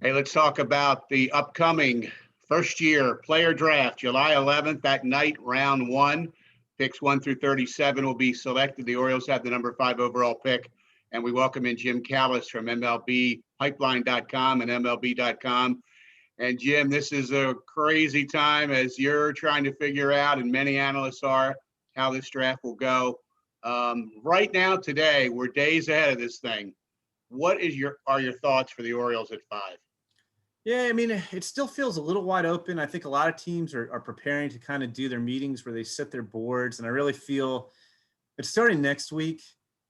Hey, let's talk about the upcoming first year player draft, July 11th, that night, round one. Picks 1 through 37 will be selected. The Orioles have the number 5 overall pick. And we welcome in Jim Callis from MLBpipeline.com and MLB.com. And Jim, this is a crazy time as you're trying to figure out, and many analysts are, how this draft will go. Right now, today, we're days ahead of this thing. What are your thoughts for the Orioles at 5? Yeah, I mean, it still feels a little wide open. I think a lot of teams are preparing to kind of do their meetings where they set their boards. And I really feel it's starting next week.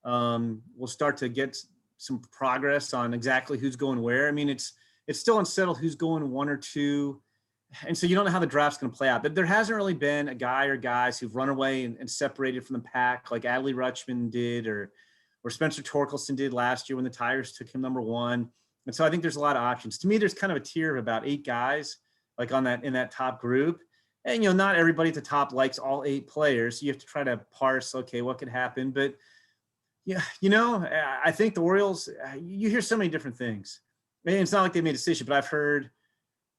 We'll start to get some progress on exactly who's going where. I mean, it's still unsettled who's going 1 or 2. And so you don't know how the draft's going to play out. But there hasn't really been a guy or guys who've run away and separated from the pack like Adley Rutschman did or Spencer Torkelson did last year when the Tigers took him number 1. And so I think there's a lot of options. To me, there's kind of a tier of about 8 guys like in that top group. And, not everybody at the top likes all 8 players. So you have to try to parse, okay, what could happen. But, yeah, I think the Orioles, you hear so many different things. And it's not like they made a decision, but I've heard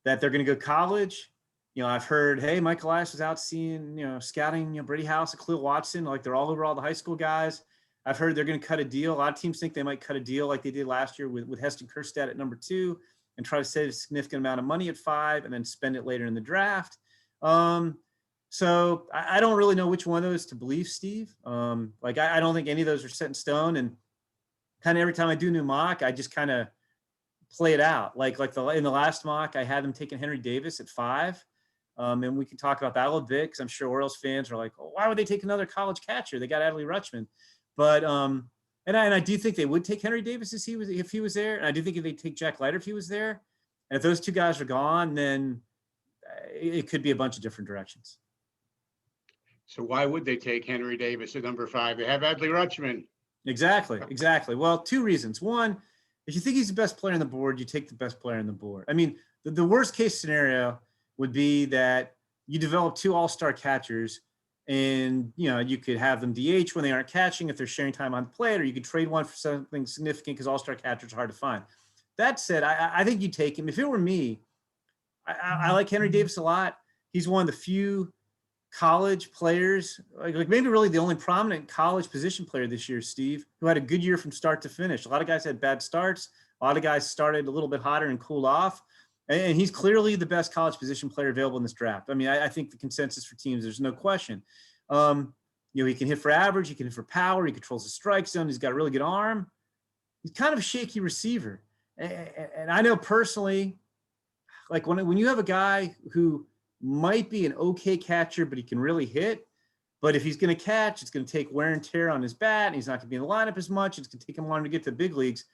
that they're going to go college. I've heard, hey, Michael Elias was out seeing, scouting, Brady House and Khalil Watson. Like they're all over all the high school guys. I've heard they're going to cut a deal. A lot of teams think they might cut a deal like they did last year with Heston Kjerstad at number 2 and try to save a significant amount of money at 5 and then spend it later in the draft. So I don't really know which one of those to believe, Steve. I don't think any of those are set in stone. And kind of every time I do a new mock, I just kind of play it out. In the last mock, I had them taking Henry Davis at 5. And we can talk about that a little bit because I'm sure Orioles fans are like, oh, why would they take another college catcher? They got Adley Rutschman. But and I do think they would take Henry Davis if he was there, and I do think if they take Jack Leiter if he was there, and if those 2 guys are gone, then it could be a bunch of different directions. So why would they take Henry Davis at number 5? They have Adley Rutschman. Exactly. Well, 2 reasons. One, if you think he's the best player on the board, you take the best player on the board. I mean, the worst case scenario would be that you develop 2 all-star catchers. And, you could have them DH when they aren't catching if they're sharing time on the plate, or you could trade one for something significant because all-star catchers are hard to find. That said, I think you'd take him. If it were me, I like Henry Davis a lot. He's one of the few college players, like maybe really the only prominent college position player this year, Steve, who had a good year from start to finish. A lot of guys had bad starts. A lot of guys started a little bit hotter and cooled off. And he's clearly the best college position player available in this draft. I mean, I think the consensus for teams, there's no question. He can hit for average. He can hit for power. He controls the strike zone. He's got a really good arm. He's kind of a shaky receiver. And I know personally, like when you have a guy who might be an okay catcher, but he can really hit, but if he's going to catch, it's going to take wear and tear on his bat, and he's not going to be in the lineup as much. It's going to take him longer to get to the big leagues.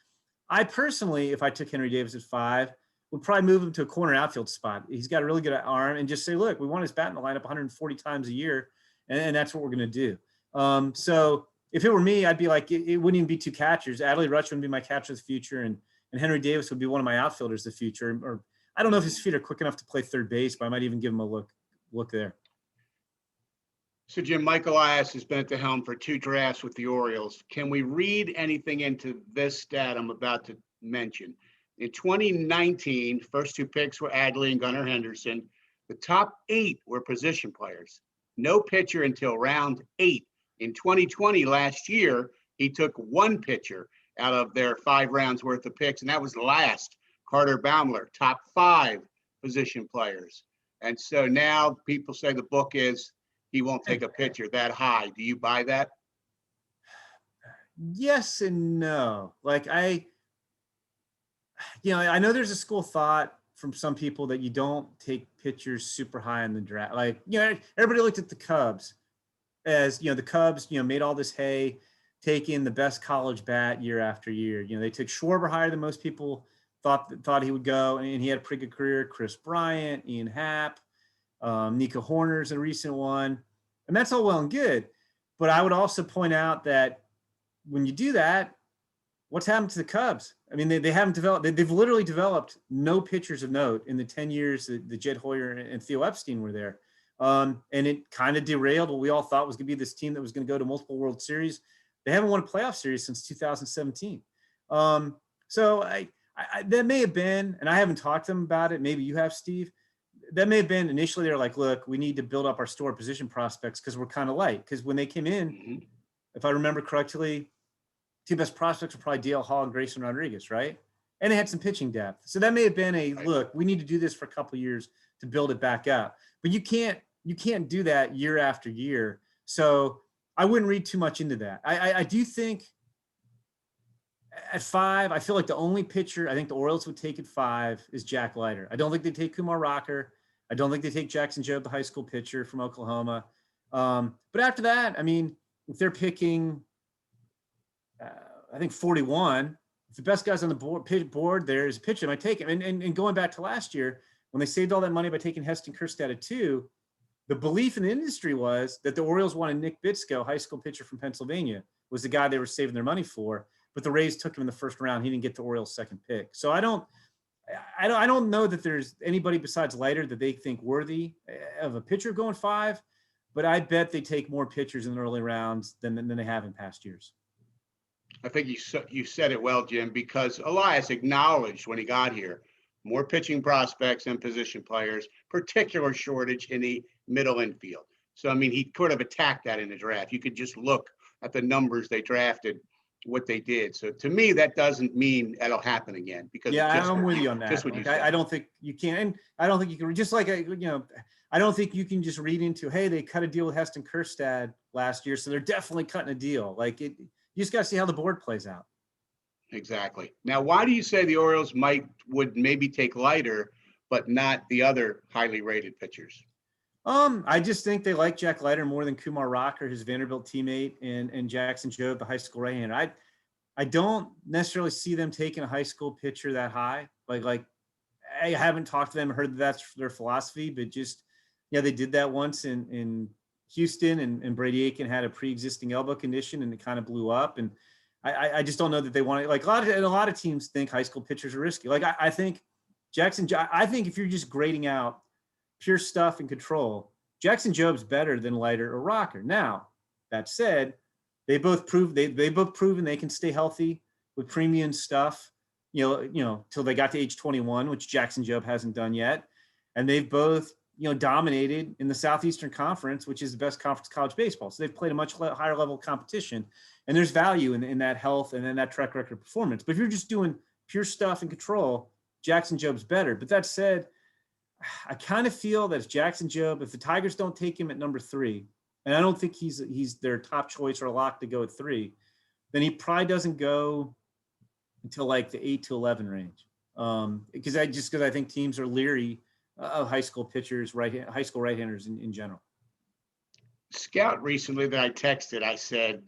I personally, if I took Henry Davis at 5, would probably move him to a corner outfield spot. He's got a really good arm, and just say, look, we want his bat in the lineup 140 times a year, and that's what we're going to do. So if it were me, I'd be like, it wouldn't even be 2 catchers. Adley Rutschman would be my catcher of the future, and Henry Davis would be one of my outfielders of the future. Or I don't know if his feet are quick enough to play third base, but I might even give him a look there. So, Jim, Michael Elias has been at the helm for 2 drafts with the Orioles. Can we read anything into this stat I'm about to mention? In 2019, first 2 picks were Adley and Gunnar Henderson. The top 8 were position players. No pitcher until round 8. In 2020, last year, he took 1 pitcher out of their 5 rounds worth of picks, and that was last. Carter Baumler, top 5 position players. And so now people say the book is he won't take a pitcher that high. Do you buy that? Yes and no. I know there's a school of thought from some people that you don't take pitchers super high in the draft. Everybody looked at the Cubs as, the Cubs, made all this hay, taking the best college bat year after year. They took Schwarber higher than most people thought he would go, and he had a pretty good career. Chris Bryant, Ian Happ, Nico Horner's a recent one, and that's all well and good. But I would also point out that when you do that, what's happened to the Cubs? I mean, they haven't developed. They've literally developed no pitchers of note in the 10 years that Jed Hoyer and Theo Epstein were there. And it kind of derailed what we all thought was going to be this team that was going to go to multiple World Series. They haven't won a playoff series since 2017. So That may have been, and I haven't talked to them about it. Maybe you have, Steve. That may have been initially they're like, look, we need to build up our store position prospects because we're kind of light. Because when they came in, Mhm. if I remember correctly, two best prospects were probably DL Hall and Grayson Rodriguez, right? And they had some pitching depth. So that may have been a Right. look, we need to do this for a couple of years to build it back up. But you can't do that year after year. So I wouldn't read too much into that. I do think at 5, I feel like the only pitcher I think the Orioles would take at 5 is Jack Leiter. I don't think they take Kumar Rocker. I don't think they take Jackson Jobe, the high school pitcher from Oklahoma. But after that, I mean, if they're picking, I think 41, if the best guys on the board there is a pitcher, I might take him. And going back to last year, when they saved all that money by taking Heston Kjerstad at 2, the belief in the industry was that the Orioles wanted Nick Bitsko, high school pitcher from Pennsylvania, was the guy they were saving their money for. But the Rays took him in the first round. He didn't get the Orioles' second pick. So I don't know that there's anybody besides Leiter that they think worthy of a pitcher going 5. But I bet they take more pitchers in the early rounds than they have in past years. I think you said it well, Jim, because Elias acknowledged when he got here, more pitching prospects and position players, particular shortage in the middle infield. So, I mean, he could have attacked that in the draft. You could just look at the numbers they drafted, what they did. So to me, that doesn't mean that'll happen again. Because I'm with you on that. Just what you said. I don't think you can. And I don't think you can, just like, I don't think you can just read into, hey, they cut a deal with Heston Kjerstad last year, so they're definitely cutting a deal. Like you just got to see how the board plays out. Exactly. Now, why do you say the Orioles would maybe take Leiter, but not the other highly rated pitchers? I just think they like Jack Leiter more than Kumar Rocker, his Vanderbilt teammate, and Jackson Jobe, the high school right-hander. I don't necessarily see them taking a high school pitcher that high. Like I haven't talked to them, heard that that's their philosophy, but just, they did that once in Houston, and Brady Aiken had a pre-existing elbow condition and it kind of blew up. And I just don't know that they want to, like a lot of teams think high school pitchers are risky. Like I think I think if you're just grading out pure stuff and control, Jackson Jobe's better than Leiter or Rocker. Now, that said, they both proven they can stay healthy with premium stuff, till they got to age 21, which Jackson Jobe hasn't done yet. And they've both, dominated in the Southeastern Conference, which is the best conference in college baseball. So they've played a much higher level of competition, and there's value in that health and in that track record performance. But if you're just doing pure stuff and control, Jackson Jobe's better. But that said, I kind of feel that if Jackson Jobe, if the Tigers don't take him at number 3, and I don't think he's their top choice or a lock to go at 3, then he probably doesn't go until like the 8 to 11 range. Because I think teams are leery of high school pitchers, high school right-handers in general. Scout recently that I texted, I said,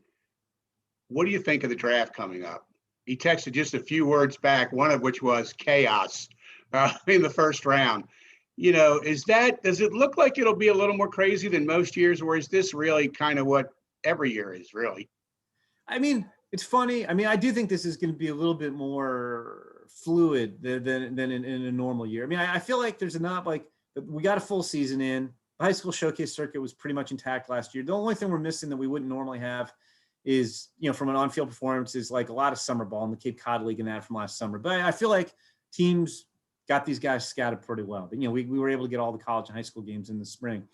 what do you think of the draft coming up? He texted just a few words back, one of which was chaos in the first round. Does it look like it'll be a little more crazy than most years, or is this really kind of what every year is, really? I mean, it's funny. I mean, I do think this is going to be a little bit more fluid than in a normal year. I mean, I feel like there's enough, like, we got a full season in. The high school showcase circuit was pretty much intact last year. The only thing we're missing that we wouldn't normally have is, from an on-field performance, is like a lot of summer ball in the Cape Cod League and that from last summer. But I feel like teams got these guys scouted pretty well. But, we were able to get all the college and high school games in the spring.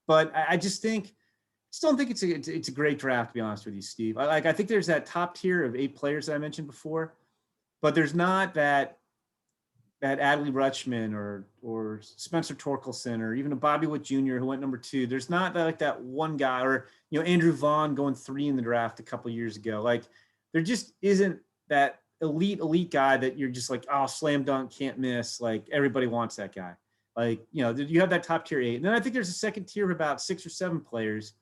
But I just don't think it's a great draft, to be honest with you, Steve. I think there's that top tier of 8 players that I mentioned before, but there's not that Adley Rutschman or Spencer Torkelson or even a Bobby Witt Jr. who went number 2. There's not that one guy, or Andrew Vaughn going 3 in the draft a couple of years ago. Like, there just isn't that elite guy that you're just like, oh, slam dunk, can't miss. Like, everybody wants that guy. Like, you have that top tier 8. And then I think there's a second tier of about 6 or 7 players.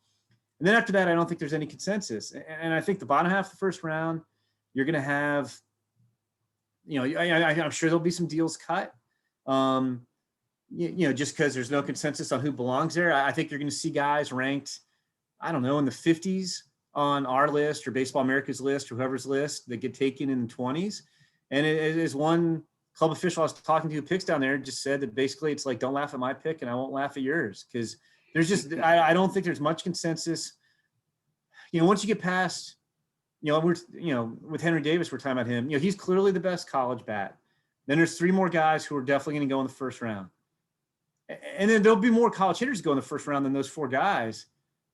And then after that, I don't think there's any consensus. And I think the bottom half of the first round, you're going to have, I'm sure there'll be some deals cut, just because there's no consensus on who belongs there. I think you're going to see guys ranked, I don't know, in the 50s on our list or Baseball America's list or whoever's list that get taken in the 20s. And it is one club official I was talking to who picks down there just said that basically it's like, don't laugh at my pick and I won't laugh at yours. Because there's just, I don't think there's much consensus. Once you get past, with Henry Davis, we're talking about him. He's clearly the best college bat. Then there's 3 more guys who are definitely going to go in the first round. And then there'll be more college hitters go in the first round than those 4 guys.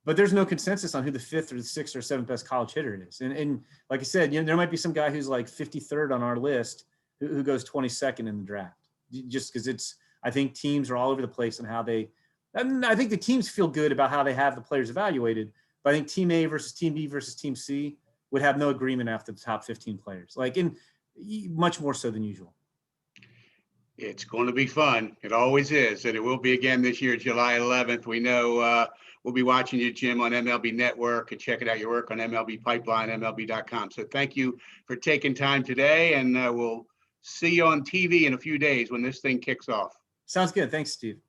But there's no consensus on who the 5th or the 6th or 7th best college hitter is. And like I said, there might be some guy who's like 53rd on our list who goes 22nd in the draft. Just because I think teams are all over the place on how I think the teams feel good about how they have the players evaluated. But I think Team A versus Team B versus Team C would have no agreement after the top 15 players, like much more so than usual. It's going to be fun. It always is. And it will be again this year, July 11th. We know we'll be watching you, Jim, on MLB Network and checking out your work on MLB Pipeline, MLB.com. So thank you for taking time today. And we'll see you on TV in a few days when this thing kicks off. Sounds good. Thanks, Steve.